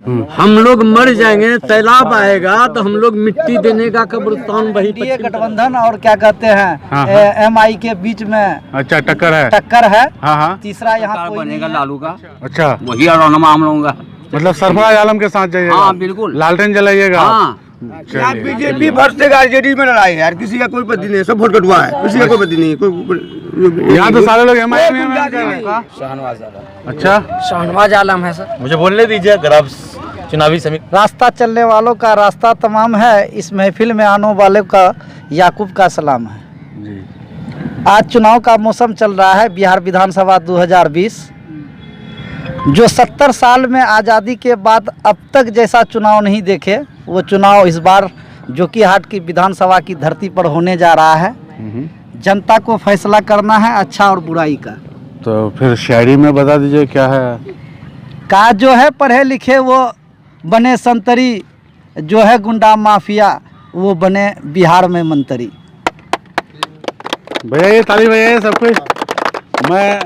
हम लोग मर जाएंगे, सैलाब आएगा तो हम लोग मिट्टी देने का कब्रिस्तान वही गठबंधन और क्या कहते हैं MI के बीच में अच्छा टक्कर है। हाँ। तीसरा यहाँ बनेगा लालू का। अच्छा वही रौनमा हम लोगों का, मतलब सरफराज आलम के साथ जाइएगा। हाँ बिल्कुल, लालटेन जलाइएगा। हाँ। बीजेपी भरसेगा, आरजेडी में लड़ाई है यार, किसी का कोई पति नहीं, सब वोट कटवा है, किसी का कोई पति नहीं। कोई यहाँ तो सारे लोग MI में अच्छा शाहनवाज आलम है सर। मुझे बोलने दीजिए, अगर आप चुनावी समिति। रास्ता चलने वालों का रास्ता तमाम है, इस महफिल में आने वाले का याकूब का सलाम है। आज चुनाव का मौसम चल रहा है, बिहार विधानसभा 2020। जो 70 साल में आज़ादी के बाद अब तक जैसा चुनाव नहीं देखे, वो चुनाव इस बार जोकीहाट की विधानसभा की धरती पर होने जा रहा है। जनता को फैसला करना है अच्छा और बुराई का। तो फिर शायरी में बता दीजिए क्या है। का जो है पढ़े लिखे वो बने संतरी, जो है गुंडा माफिया वो बने बिहार में मंत्री। भैया ये ताली भैया सब कुछ। मैं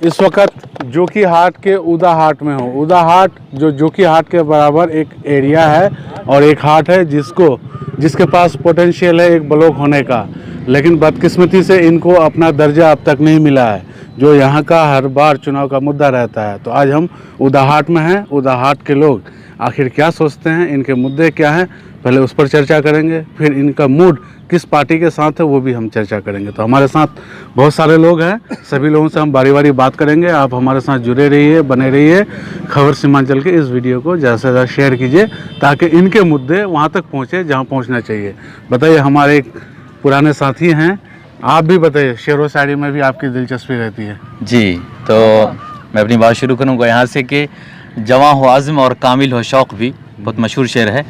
इस वक्त जोकीहाट के उदा हाट में हूँ। उदा हाट जो जोकीहाट के बराबर एक एरिया है और एक हाट है जिसके पास पोटेंशियल है एक ब्लॉक होने का, लेकिन बदकिस्मती से इनको अपना दर्जा अब तक नहीं मिला है, जो यहाँ का हर बार चुनाव का मुद्दा रहता है। तो आज हम उदा हाट में हैं। उदा हाट के लोग आखिर क्या सोचते हैं, इनके मुद्दे क्या हैं, पहले उस पर चर्चा करेंगे, फिर इनका मूड किस पार्टी के साथ है वो भी हम चर्चा करेंगे। तो हमारे साथ बहुत सारे लोग हैं, सभी लोगों से हम बारी बारी बात करेंगे। आप हमारे साथ जुड़े रहिए, बने रहिए। खबर सीमांचल के इस वीडियो को ज़्यादा से ज़्यादा शेयर कीजिए ताकि इनके मुद्दे वहाँ तक पहुँचे जहाँ पहुँचना चाहिए। बताइए, हमारे एक पुराने साथी हैं, आप भी बताइए, शेर व शायरी में भी आपकी दिलचस्पी रहती है। जी, तो मैं अपनी बात शुरू करूँगा यहाँ से कि जवां हो आज़म और कामिल हो शौक़ भी, बहुत मशहूर शेर है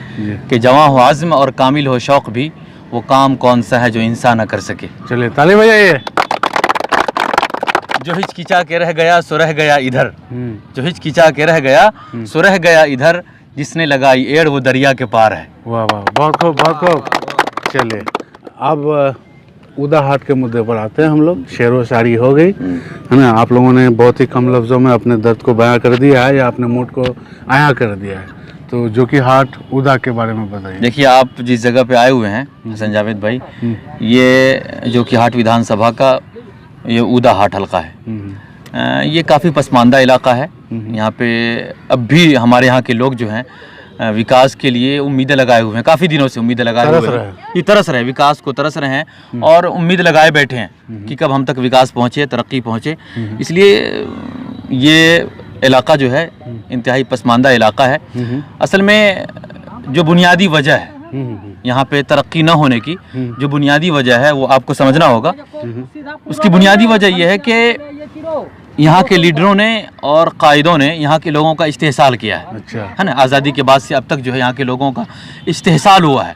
कि जवां हो आज़म और कामिल हो शौक़ भी, वो काम कौन सा है जो इंसान न कर सके। चलिए ताली बजाइए। जो हिचकिचा के रह गया सो रह गया इधर, जो हिचकिचा के रह गया सो रह गया इधर, जिसने लगाई एड़ वो दरिया के पार है। वाह वाह, बहुत खूब बहुत खूब। चलिए अब उदा हाट के मुद्दे पर आते हैं हम लोग। शेर व शायरी हो गई है ना, आप लोगों ने बहुत ही कम लफ्ज़ों में अपने दर्द को बयां कर दिया है या अपने मूड को आया कर दिया है। तो जोकीहाट उदा के बारे में बताइए। देखिए, आप जिस जगह पे आए हुए हैं हसन जावेद भाई, ये जोकीहाट विधानसभा का ये उदा हाट हल्का है। ये काफ़ी पसमानदा इलाका है। यहाँ पे अब भी हमारे यहाँ के लोग जो हैं विकास के लिए उम्मीदें लगाए हुए हैं, काफ़ी दिनों से उम्मीदें लगाए हुए हैं। ये तरस रहे, विकास को तरस रहे हैं और उम्मीद लगाए बैठे हैं कि कब हम तक विकास पहुँचे, तरक्की पहुँचे। इसलिए ये इलाका जो है इंतहाई पसमानदा इलाका है। असल में जो बुनियादी वजह है यहाँ पे तरक्की न होने की, जो बुनियादी वजह है वो आपको समझना होगा। उसकी बुनियादी वजह यह है कि यहाँ के लीडरों ने और कायदों ने यहाँ के लोगों का इस्तेहसाल किया है। अच्छा। है ना, आज़ादी के बाद से अब तक जो है यहाँ के लोगों का इस्तेहसाल हुआ है,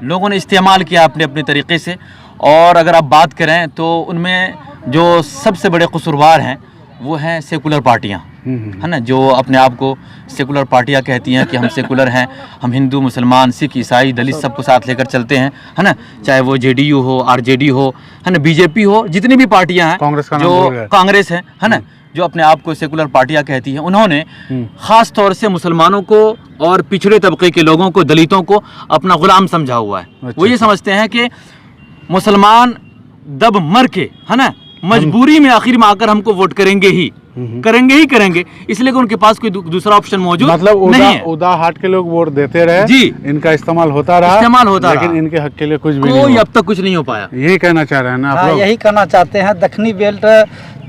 लोगों ने इस्तेमाल किया अपने अपने तरीके से। और अगर आप बात करें तो उनमें जो सबसे बड़े कसूरवार हैं वो हैं सेकुलर पार्टियाँ, है ना, जो अपने आप को सेकुलर पार्टियाँ कहती हैं कि हम सेकुलर हैं, हम हिंदू मुसलमान सिख ईसाई दलित सबको साथ लेकर चलते हैं, है ना, चाहे वो JDU हो, RJD हो, है ना, BJP हो, जितनी भी पार्टियाँ हैं, जो कांग्रेस है ना, जो अपने आप को सेकुलर पार्टियाँ कहती हैं, उन्होंने ख़ास तौर से मुसलमानों को और पिछड़े तबके के लोगों को, दलितों को अपना गुलाम समझा हुआ है। वो ये समझते हैं कि मुसलमान दब मर के, है ना, मजबूरी में आखिर में आकर हमको वोट करेंगे ही करेंगे, इसलिए कि उनके पास कोई दूसरा ऑप्शन मौजूद नहीं है। उदा हाट के लोग वोट देते रहे जी, इनका इस्तेमाल होता रहा, लेकिन इनके हक के लिए कुछ भी नहीं, अब तक कुछ नहीं हो पाया। यही कहना चाह रहे हैं ना आप लोग? यही कहना चाहते हैं। दक्षिणी बेल्ट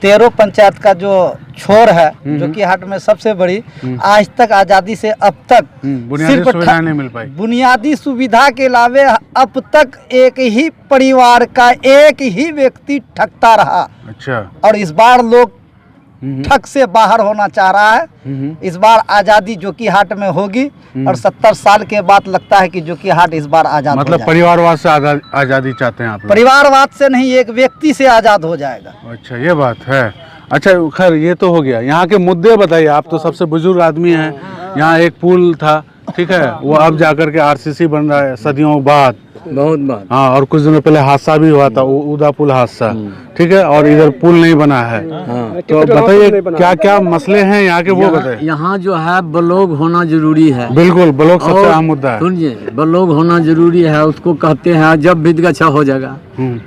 13 पंचायत का जो छोर है जोकीहाट में सबसे बड़ी, आज तक आज़ादी से अब तक बुनियादी सुविधा नहीं मिल पाई। बुनियादी सुविधा के अलावे अब तक एक ही परिवार का एक ही व्यक्ति ठगता रहा। अच्छा। और इस बार लोग ठग से बाहर होना चाह रहा है। इस बार आज़ादी जोकीहाट में होगी और 70 साल के बाद लगता है कि जोकीहाट इस बार आज़ाद, मतलब परिवारवाद से आज़ादी चाहते हैं आप लोग? परिवारवाद से नहीं, एक व्यक्ति से आज़ाद हो जाएगा। अच्छा, ये बात है। अच्छा खैर, ये तो हो गया। यहाँ के मुद्दे बताइए, आप तो सबसे बुजुर्ग आदमी हैं। यहाँ एक पुल था, ठीक है, वो अब जाकर के RCC बन रहा है सदियों बाद, बहुत बार। हाँ, और कुछ दिनों पहले हादसा भी हुआ था, उदा पुल हादसा, ठीक है, और इधर पुल नहीं बना है। तो बताइए क्या क्या मसले हैं यहाँ के, वो बताइए। यहाँ जो है ब्लॉक होना जरूरी है। बिल्कुल, ब्लॉक सबसे और अहम मुद्दा है। सुनिए, ब्लॉक होना जरूरी है, उसको कहते हैं जब विदगछा हो जाएगा।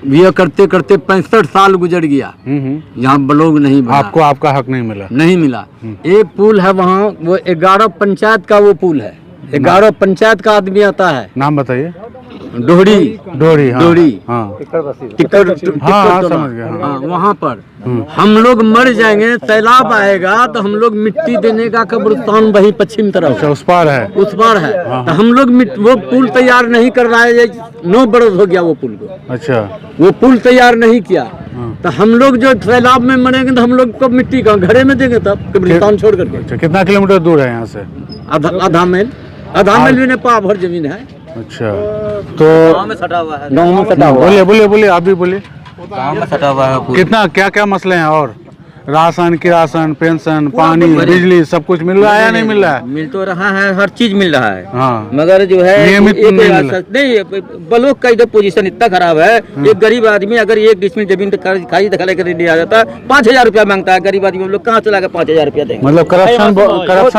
ये करते करते 65 साल गुजर गया, यहाँ ब्लॉक नहीं बना। आपको आपका हक नहीं मिला? नहीं मिला। एक पुल है वहाँ, वो 11 पंचायत का वो पुल है, 11 पंचायत का आदमी आता है। नाम बताइए। डोहरी, डोरी, हाँ, डोरी, हाँ, हाँ, समझ गया, हाँ। वहाँ पर हम लोग मर जाएंगे, सैलाब आएगा तो हम लोग मिट्टी देने का कब्रिस्तान वही पश्चिम तरफ। अच्छा, उस पार है? उस पार है। तो हम लोग वो पुल तैयार नहीं कर रहा है, 9 बरस हो गया वो पुल को। अच्छा, वो पुल तैयार नहीं किया, तो हम लोग जो सैलाब में मरेंगे तो हम लोग को मिट्टी का घरे में देंगे तब कब्रिस्तान छोड़ करके। अच्छा, कितना किलोमीटर दूर है यहाँ से? आधा मील भी नहीं, पाव भर जमीन है। अच्छा, तो गाँव में सटा हुआ है। बोलिए, आप भी बोलिए। गाँव में सटा हुआ है। कितना क्या क्या मसले हैं? और राशन, किरासन, पेंशन, पानी, बिजली सब कुछ मिल रहा है या नहीं मिल रहा है? मिल तो रहा है, हर चीज मिल रहा है। हाँ, मगर जो है नियमित नहीं मिल रहा। नहीं, ब्लॉक का इधर पोजीशन इतना खराब है। एक गरीब आदमी अगर 1 डिसमिल जमीन खाई दिखा लेकर आ जाता, 5,000 रुपया मांगता है। गरीब आदमी हम लोग कहाँ चला के 5,000 रुपया देंगे? मतलब करप्शन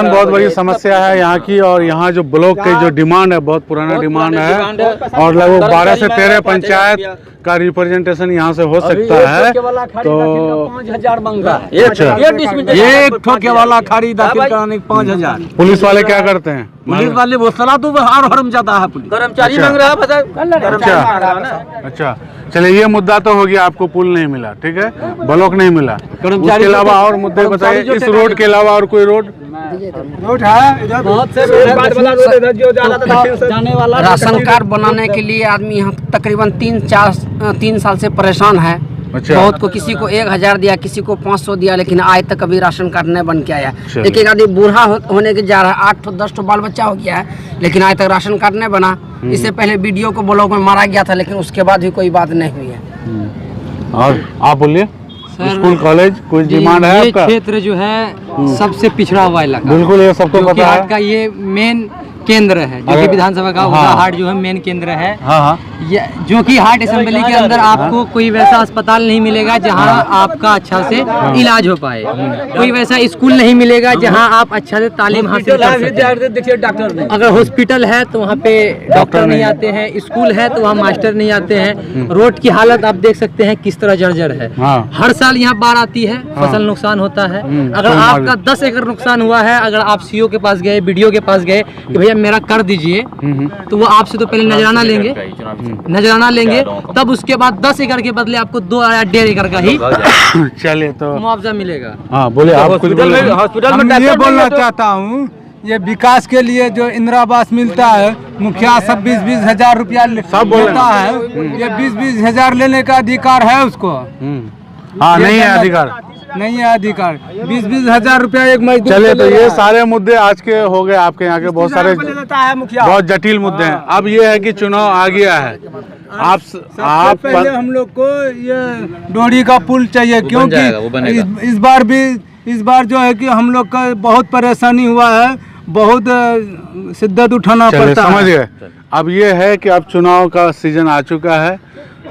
बहुत बड़ी समस्या है यहाँ की। और यहाँ जो ब्लॉक की जो डिमांड है, बहुत पुराना डिमांड है, और लगभग 12 से 13 पंचायत का रिप्रेजेंटेशन यहाँ से हो सकता है। तो 5,000 मांगता है। अच्छा, एक ठोके वाला खाड़ी दाखिल कराने 5,000। पुलिस वाले क्या करते हैं? पुलिस वाले वो सलाह तो और हरम जाता है। पुलिस कर्मचारी मांग रहा है। अच्छा, चलिए, ये मुद्दा तो हो गया, आपको पुल नहीं मिला, ठीक है, ब्लॉक नहीं मिला। उसके अलावा और मुद्दे बताइए, इस रोड के अलावा और कोई रोड है? बहुत से राशन कार्ड बनाने के लिए आदमी यहाँ तकरीबन 3 साल से परेशान है। अच्छा। बहुत को, किसी को 1,000 दिया, किसी को 500 दिया, लेकिन आज तक अभी राशन कार्ड नहीं बन के आया। एक आदमी बूढ़ा होने के जा रहा है, 8-10 बाल बच्चा हो गया है, लेकिन आज तक राशन कार्ड नहीं बना। इससे पहले वीडियो को ब्लॉक में मारा गया था, लेकिन उसके बाद भी कोई बात नहीं हुई है। और आप बोलिए, स्कूल कॉलेज कुछ डिमांड है आपका? क्षेत्र जो है सबसे पिछड़ा हुआ इलाका। बिल्कुल, ये सबको पता है। हाट का ये मेन केंद्र है, जो कि विधानसभा का हाट जो है मेन केंद्र है। हाँ, ये जो कि हाट असेंबली के अंदर आपको कोई वैसा अस्पताल नहीं मिलेगा जहां आपका अच्छा से इलाज हो पाए। कोई वैसा स्कूल नहीं मिलेगा जहां आप अच्छा से तालीम हासिल कर सकें। डॉक्टर अगर हॉस्पिटल है तो वहाँ पे डॉक्टर नहीं आते हैं, स्कूल है तो वहाँ मास्टर नहीं आते हैं। रोड की हालत आप देख सकते हैं किस तरह जर्जर है। हर साल यहाँ बाढ़ आती है, फसल नुकसान होता है। अगर आपका 10 एकड़ नुकसान हुआ है, अगर आप सीओ के पास गए, बीडीओ के पास गए कि भैया मेरा कर दीजिए, तो वो आपसे तो पहले नजराना लेंगे, तब उसके बाद 10 एकड़ के बदले आपको 2 या 1.5 एकड़ का ही चलिए, तो मुआवजा मिलेगा। हाँ, बोले आप कुछ बोले। हम ये बोलना चाहता हूँ, ये विकास के लिए जो इंदिरा आवास मिलता है, मुखिया सब 20-20 हजार रुपया लेता है। ये 20-20 हजार लेने का अधिकार है उसको? हाँ, नहीं है अधिकार, नहीं है अधिकार। 20-20 हजार रुपया एक मजदूर। चलिए, तो ये सारे मुद्दे आज के हो गए आपके यहाँ के, बहुत सारे बहुत जटिल मुद्दे हैं। अब ये है कि चुनाव आ गया है, आप पहले हम लोग को ये डोरी का पुल चाहिए, क्योंकि इस बार जो है कि हम लोग का बहुत परेशानी हुआ है, बहुत शिद्दत उठाना पड़ता है। समझ गए। अब ये है कि अब चुनाव का सीजन आ चुका है,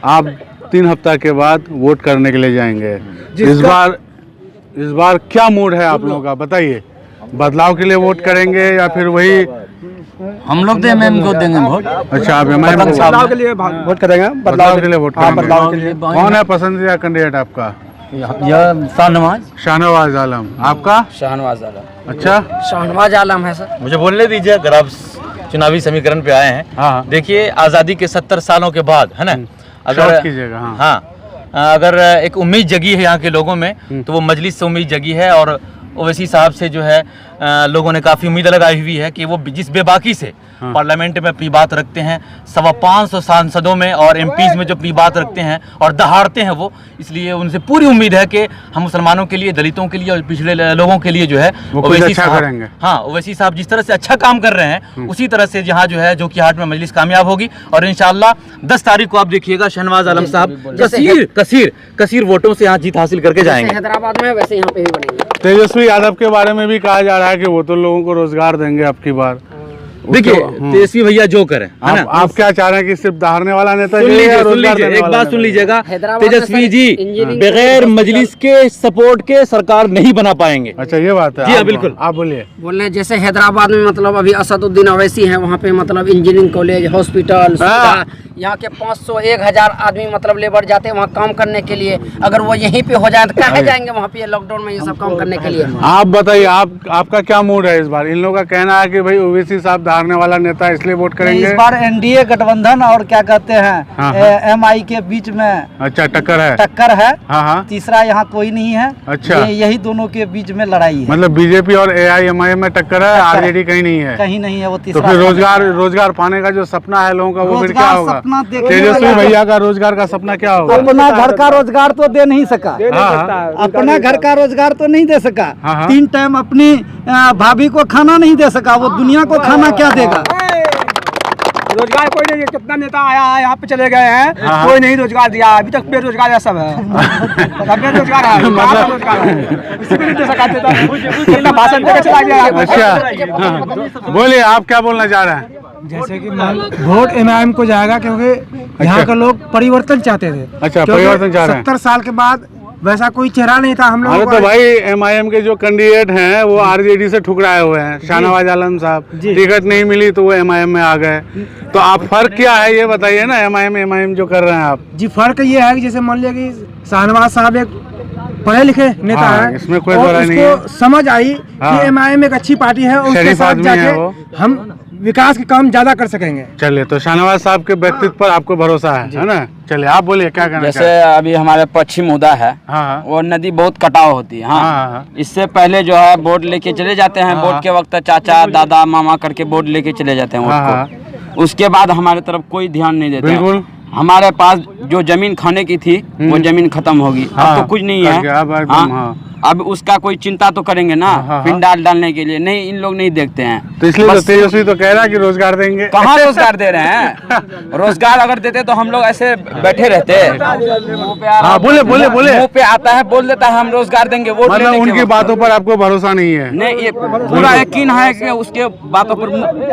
आप 3 हफ्ता के बाद वोट करने के लिए जाएंगे। इस बार क्या मूड है आप लोगों का, बताइए? बदलाव के लिए वोट करेंगे या फिर वही? हम लोग तो एमएम को देंगे वोट। अच्छा, आप एमएम बदलाव के लिए वोट करेंगे। बदलाव के लिए वोट करेंगे। बदलाव के लिए। कौन है पसंदीदा कैंडिडेट आपका? शाहनवाज आलम। आपका? शाहनवाज आलम। अच्छा, शाहनवाज आलम है सर। मुझे बोलने दीजिए, अगर आप चुनावी समीकरण पे आए हैं। हाँ, देखिए, आज़ादी के 70 सालों के बाद, है ना, शॉर्ट कीजिएगा। हाँ, अगर एक उम्मीद जगी है यहाँ के लोगों में, तो वो मजलिस से उम्मीद जगी है। और ओवैसी साहब से जो है लोगों ने काफ़ी उम्मीद लगाई हुई है कि वो जिस बेबाकी से पार्लियामेंट में अपनी बात रखते हैं, 525 सांसदों में और एमपीज में जो अपनी बात रखते हैं और दहाड़ते हैं वो, इसलिए उनसे पूरी उम्मीद है कि हम मुसलमानों के लिए, दलितों के लिए और पिछड़े लोगों के लिए जो है ओवैसी साहब, हाँ, ओवैसी साहब जिस तरह से अच्छा काम कर रहे हैं, उसी तरह से यहाँ जो है जो कि हाट में मजलिस कामयाब होगी। और इंशाल्लाह 10 तारीख को आप देखिएगा शहनवाज आलम साहब कसीर वोटों से यहाँ जीत हासिल करके जाएंगे। हैदराबाद में वैसे यहाँ पे भी बनेंगे। तेजस्वी यादव के बारे में भी कहा जा रहा है कि वो तो लोगों को रोजगार देंगे अब की बार, देखिए उसको- तेजस्वी भैया जो करें, है ना? आप क्या चाह रहे हैं कि सिर्फ धारने वाला नेता सुन चाहिए या लीजिए, सुन रोजगार लीजिए, देने एक वाला बात नेता सुन लीजिएगा, हैदराबाद में तेजस्वी सर जी इंजीनियरिंग बगैर मजलिस के सपोर्ट के सरकार नहीं बना पाएंगे। अच्छा ये बात है। जी हाँ, आप- बिल्कुल। आप बोलिए। बोल रहे हैं जैसे हैदराबाद में मतलब अभी असदुद्दीन अवैसी है, वहाँ पे मतलब इंजीनियरिंग कॉलेज, हॉस्पिटल, सुविधा, यहाँ के 500-1000 आदमी मतलब लेबर जाते हैं वहाँ काम करने के लिए। अगर वो यहीं पे हो जाए तो कहाँ जाएंगे वहाँ पे लॉकडाउन में ये सब काम करने के लिए। आप बताइए, आपका क्या मूड है इस बार? इन लोगों का कहना है कि भाई ओवैसी साहब धारने वाला नेता है इसलिए वोट करेंगे। इस बार एनडीए गठबंधन और क्या कहते हाँ, हैं एमआई के बीच में अच्छा टक्कर है। टक्कर है। हाँ हाँ, तीसरा यहाँ कोई नहीं है। अच्छा। यही दोनों के बीच में लड़ाई है। मतलब बीजेपी और एआईएमआईएम में टक्कर है, आरजेडी कहीं नहीं है। कहीं नहीं है वो तो तीसरा। फिर रोजगार पाने का जो सपना है लोगों का वो फिर क्या रोजगार होगा? सपना देखने तेजस्वी वाला- भैया का रोजगार का सपना क्या होगा? अपना घर का रोजगार तो दे नहीं सका। हाँ, अपना घर का रोजगार तो नहीं दे सका। हाँ, हाँ। 3 टाइम अपनी भाभी को खाना नहीं दे सका। वो दुनिया को खाना क्या देगा? रोजगार कोई नहीं, कितना नेता आया है यहाँ पे चले गए हैं, हाँ। कोई नहीं रोजगार दिया। अभी तक बेरोजगार है, सब है सब बेरोजगार है। मतलब- रोजगार है, किसी को नहीं दे सका देता। कितना भाषण देके चला गया। अच्छा हाँ। बोलिए, आप क्या बोलना चाह रहे हैं? जैसे कि वोट एमआईएम को जाएगा, क्योंकि यहाँ के लोग परिवर्तन चाहते थे। अच्छा, क्योंकि परिवर्तन चाह रहे हैं। 70 साल के बाद वैसा कोई चेहरा नहीं था हम अरे लोगों तो को। भाई एमआईएम के जो कैंडिडेट हैं वो आरजेडी से ठुकराए हुए हैं। शाहनवाज आलम साहब, टिकट नहीं मिली तो वो एमआईएम में आ गए। तो आप फर्क क्या है ये बताइए ना, एमआईएम जो कर रहे हैं आप। जी फर्क ये है कि जैसे मान लिया कि शाहनवाज साहब एक पढ़े लिखे नेता हाँ, है, इसमें कोई और बुराई नहीं उसको समझ आई हाँ। कि एमआईएम एक अच्छी पार्टी है और उसके शरीफ साथ आदमी है जाके वो। हम विकास के काम ज्यादा कर सकेंगे। चलिए, तो शाहनवाज साहब के व्यक्तित्व पर आपको भरोसा है ना? चलिए आप बोलिए, क्या कहना जैसे चाहते हैं? अभी हमारे पश्चिम उदा है, हाँ हाँ वो नदी बहुत कटाव होती है। हाँ, हाँ, हाँ। इससे पहले जो है बोट लेके चले जाते हैं। हाँ, बोट के वक्त चाचा दादा मामा करके बोट लेके चले जाते हैं हाँ, वोट को। उसके बाद हमारे तरफ कोई ध्यान नहीं देते हैं। बिल्कुल। हमारे पास जो जमीन खाने की थी वो जमीन खत्म होगी। हाँ, अब तो कुछ नहीं करके अब है। एकदम, हाँ, हाँ। अब उसका कोई चिंता तो करेंगे ना, हाँ। पिंडाल डालने के लिए नहीं, इन लोग नहीं देखते हैं। तो इसलिए तो बस- तेजस्वी तो कह रहा है कि रोजगार देंगे। कहाँ रोजगार दे रहे हैं? रोजगार अगर देते तो हम लोग ऐसे बैठे रहते। हाँ, बोले बोले बोले। मुंह पे आता है, बोल देता है हम रोजगार देंगे, वोट मतलब लेने के उनकी वक्त। बातों पर आपको भरोसा नहीं है? नहीं, ये पूरा यकीन है कि उसके बातों पर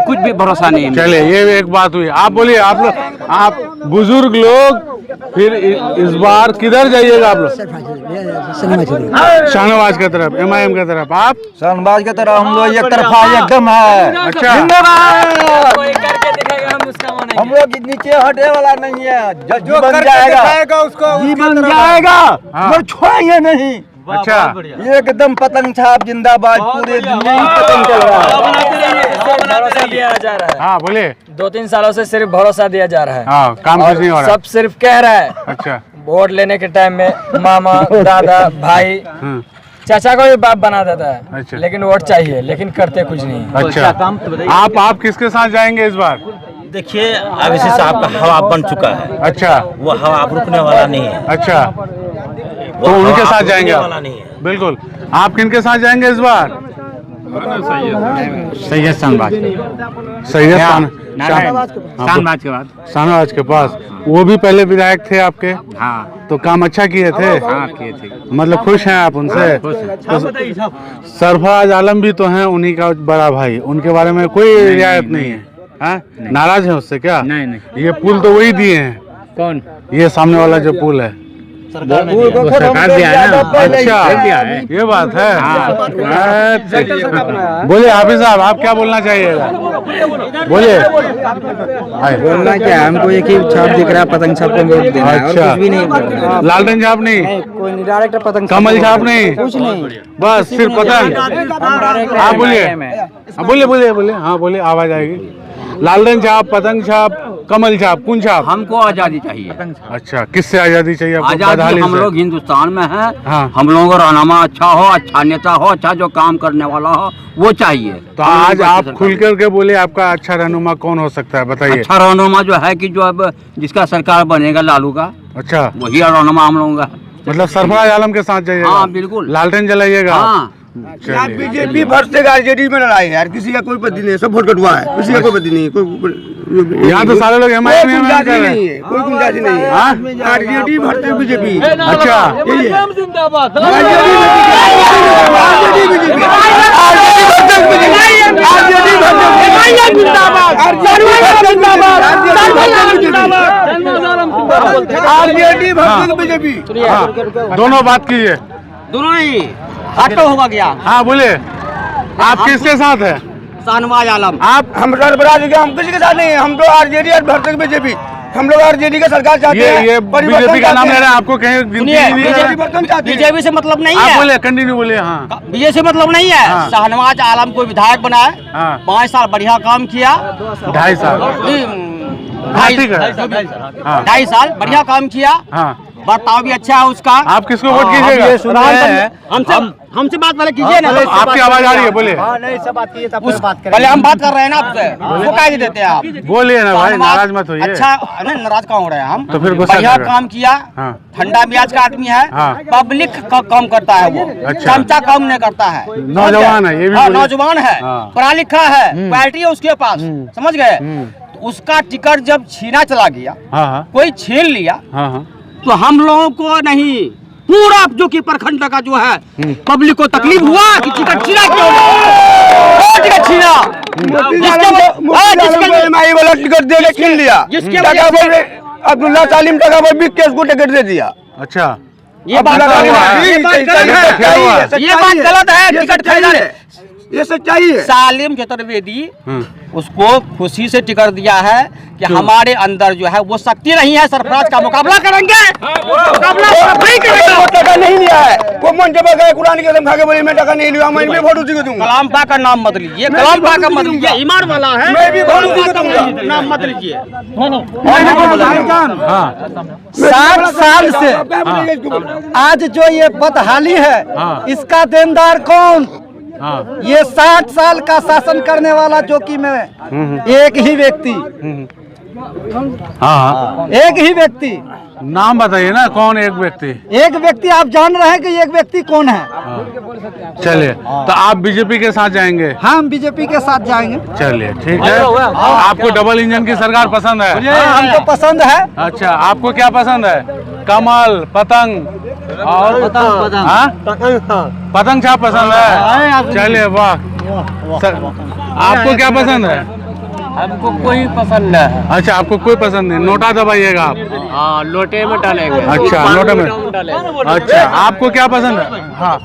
कुछ भी भरोसा नहीं है। चलिए, ये एक बात हुई। आप बोलिए, आप लोग, आप बुजुर्ग लोग फिर इस बार किधर जाइएगा आप लोग? शाहनवाज की तरफ, एमआईएम की तरफ। आप शाहनवाज की तरह हम लोग एक तरफा एकदम है। अच्छा, हम लोग नीचे हटने वाला नहीं है। जो बन जाएगा उसको जी बन जाएगा, हाँ। वो छोड़ेंगे नहीं। अच्छा, एकदम पतंग छाप जिंदाबाद, पूरे दुनिया में पतंग चल रहा है। भरोसा दिया जा रहा है। हाँ बोले। 2-3 सालों से सिर्फ भरोसा दिया जा रहा है। हाँ, काम कुछ नहीं हो रहा। सब सिर्फ कह रहा है। अच्छा, वोट लेने के टाइम में मामा दादा भाई हाँ, चाचा को भी बाप बना देता है। अच्छा। लेकिन वोट चाहिए, लेकिन करते कुछ नहीं। अच्छा। आप किसके साथ जाएंगे इस बार? देखिए, अभिषेक साहब का हवा बन चुका है। अच्छा वो हवा अब रुकने वाला नहीं है। अच्छा, वो तो हवा उनके अब साथ रुकने जाएंगे वाला आप? नहीं है। बिल्कुल। आप किनके साथ जाएंगे इस बार? सैयद शाहनवाज, सैयद शाहनवाज के बाद। शाहनवाज के पास। वो भी पहले विधायक थे आपके, हाँ तो काम अच्छा किए थे? हाँ किए थे। मतलब खुश हैं आप उनसे? तो सरफराज आलम भी तो हैं, उन्हीं का बड़ा भाई। उनके बारे में कोई रियायत नहीं है? हाँ? नाराज है उससे क्या? नहीं। ये पुल तो वही दिए हैं, कौन? ये सामने वाला जो पुल है। सरकार दिया है ना। अच्छा, दिया है। ये बात है। अच्छा। बोलिए हाफिज साहब, आप क्या बोलना चाहिएगा? बोलिए। बोलना क्या, हमको एक ही छाप दिख रहा है, पतंग छाप को वोट देना है, और अच्छा, कुछ भी नहीं। लालटेन छाप नहीं, कोई नहीं, डायरेक्ट पतंग कमल छाप नहीं, कुछ नहीं, बस सिर्फ पतंग। हाँ बोलिए, हाँ बोलिए बोलिए बोलिए। हाँ बोलिए, आवाज आएगी। लालटेन छाप, पतंग छाप, कमल छाप, कौन छाप? हमको आजादी चाहिए। अच्छा, किससे आजादी चाहिए आपको? आजादी बदहाली हम से? लोग हिंदुस्तान में हैं। हाँ। हम लोगों का रहनुमा अच्छा हो, अच्छा नेता हो, अच्छा जो काम करने वाला हो, वो चाहिए। तो आज आप खुल करके बोले, आपका अच्छा रहनुमा कौन हो सकता है, बताइए। अच्छा रहनुमा जो है कि जो अब जिसका सरकार बनेगा लालू का, अच्छा, वही रहनुमा हम लोगों का। मतलब सरफराज आलम के साथ जाइएगा? हाँ, बिल्कुल। लालटेन जलाइएगा? हाँ, यार बीजेपी वर्सेस आरजेडी में लड़ाई है यार, किसी का कोई पति नहीं, सब वोट कटवा है, किसी का कोई पति नहीं, कोई यहाँ तो सारे लोग एमआईएम में गुंजाइश कर रहे नहीं हैं। है, कोई गुंजाइश नहीं है। हाँ? RJD versus BJP. अच्छा, यही है। जिंदाबाद। RJD versus BJP. हाँ, दोनों बात कीजिए। दोनों ही हटो होगा क्या? हाँ बोलिए, आप किसके साथ है? शाहनवाज आलम। आप हम सरबराह के हम किसी के साथ नहीं है, हम तो आरजेडी और वर्सेस बीजेपी। हम लोग आरजेडी का सरकार चाहते हैं। ये बीजेपी का नाम ले रहे हैं, आपको कहीं गिनती नहीं है। परिवर्तन चाहते हैं। बीजेपी से मतलब नहीं आप है, बोले, कंटिन्यू बोलिए। हाँ बीजेपी से मतलब नहीं है। हाँ। शाहनवाज आलम को विधायक बनाए, हाँ 5 साल बढ़िया काम किया। 2.5 साल। ठीक है। हाँ 2.5 साल बढ़िया काम किया, हाँ, बर्ताव भी अच्छा है उसका। आप किसको वोट कीजिएगा? हमसे बात पहले कीजिए ना। आपकी आवाज आ रही है, बोलिए। पहले हम बात कर रहे हैं ना आपसे, वो क्या देते हैं आप? बोलिए ना भाई, नाराज मत होइए। अच्छा नहीं, नाराज कहाँ हो रहे हैं हम? तो फिर गुस्सा बढ़िया कर रहे हैं। काम किया, हाँ ठंडा मियाज का आदमी है, हाँ। पब्लिक का काम करता है वो, अच्छा। चमचा काम नहीं करता है। नौजवान है, ये भी हाँ, बोलिए। नौजवान है, हाँ। पढ़ा लिखा है, क्वालिटी है उसके पास, समझ गए? तो उसका टिकट जब छीना चला गया, हाँ हाँ कोई छीन लिया, हाँ हाँ तो हम लोगों को नहीं, पूरा जो कि प्रखंड का जो है पब्लिक को तकलीफ हुआ कि टिकट छीना क्यों? टिकट छीना, एमआई वाला टिकट दे के छीन लिया। जिसके टका वजह पर अब्दुल्ला सालिम टका पर बिक के उसको टिकट दे दिया। अच्छा, ये बात अब्दुल्ला गलत सालिम- है, ये बात गलत है, ये बात गलत है। टिकट खरीदा, ये सच्चाई है। सालिम चतुर्वेदी उसको खुशी से टिकट दिया है कि हमारे अंदर जो है वो शक्ति नहीं है, सरफराज का मुकाबला करेंगे, मुकाबला नहीं करेंगे। वो टका नहीं लिया है, वो मंच पर गए कुरान की कसम खा के बोले मैं टका नहीं लिया, मैं वोट उसी को दूंगा। कलाम पा का नाम मत लीजिए, कलाम पा का मत लीजिए, ईमान वाला है, मैं भी वोट उसी को दूंगा। नाम मत लीजिए। 60 साल से आज जो ये बदहाली है, इसका देनदार कौन? हाँ ये 60 साल का शासन करने वाला जो कि मैं एक ही व्यक्ति, हाँ एक ही व्यक्ति, नाम बताइए ना, कौन एक व्यक्ति? एक व्यक्ति। आप जान रहे हैं कि एक व्यक्ति कौन है? चलिए, तो आप बीजेपी के साथ जाएंगे? हम बीजेपी के साथ जाएंगे। चलिए ठीक है। आपको डबल इंजन की सरकार पसंद है? हाँ, हमको पसंद है। अच्छा, आपको क्या पसंद है? कमल, पतंग और हाँ? पतंग छाप पसंद है? चलिए वाह। आपको क्या पसंद है? हमको कोई पसंद है। अच्छा, आपको कोई पसंद नहीं, नोटा दबाइएगा आप? हाँ, लोटे में डालेंगे। अच्छा, लोटे में। अच्छा, आपको क्या पसंद है? हाँ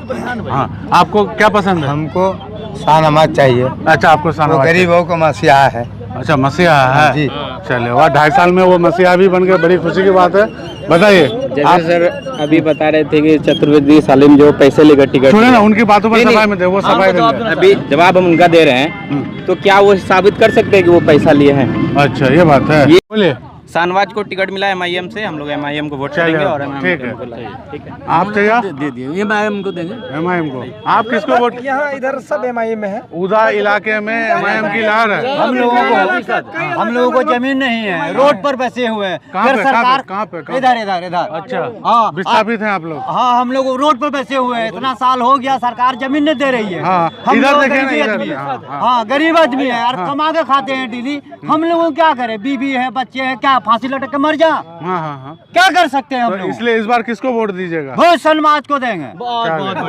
हाँ, आपको क्या पसंद है? हमको शाहनवाज चाहिए। अच्छा, आपको शाहनवाज गरीबों को मसीहा है। अच्छा, मसीहा है जी। चलिए वाह, 2.5 साल में वो मसीहा भी बन गए, बड़ी खुशी की बात है। बताइए आप। सर अभी बता रहे थे कि चतुर्वेदी सालिम जो पैसे लेकर टिकट, सुने ना, उनकी बातों पर सफाई में दे, वो सफाई देंगे। अभी जवाब हम उनका दे रहे हैं, तो क्या वो साबित कर सकते हैं कि वो पैसा लिए हैं? अच्छा, ये बात है। बोलिए। शाहनवाज को टिकट मिला MIM से, हम लोग MIM को वोट करेंगे और MIM ठीक है। को ठीक है। आप चाहिए दे दिए, MIM को देंगे। MIM को। आप किसको वोट? यहाँ इधर सब MIM में है। उदा इलाके में MIM की लहर है। हम लोगों को जमीन नहीं है, रोड पर बसे हुए हैं। कहाँ पे? सरकार कहाँ पे? इधर इधर इधर। अच्छा, हाँ, विस्थापित हैं आप लोग? हाँ, हम लोग रोड पर बसे हुए हैं, इतना साल हो गया, सरकार जमीन नहीं दे रही है। हाँ, हम इधर लोग देखें ना, गरीब इधर आदमी भी, हैं। हाँ, हाँ। हाँ, गरीब आदमी है यार, कमा के खाते हैं डेली। हम लोगों क्या करें? बीबी है, बच्चे हैं, क्या फांसी लटक के मर जा? हाँ हाँ हाँ। क्या कर सकते हैं हम तो लोग? इसलिए इस बार किसको वोट दीजिएगा? वोट समाज को देंगे।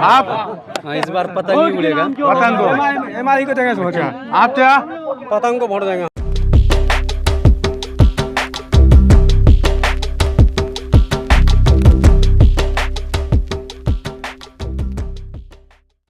आप? इस बार पतंग ही उड़ेगा। पतंग को? MI को देंगे। अच्छा, आप क्या? पतंग को वोट देंगे।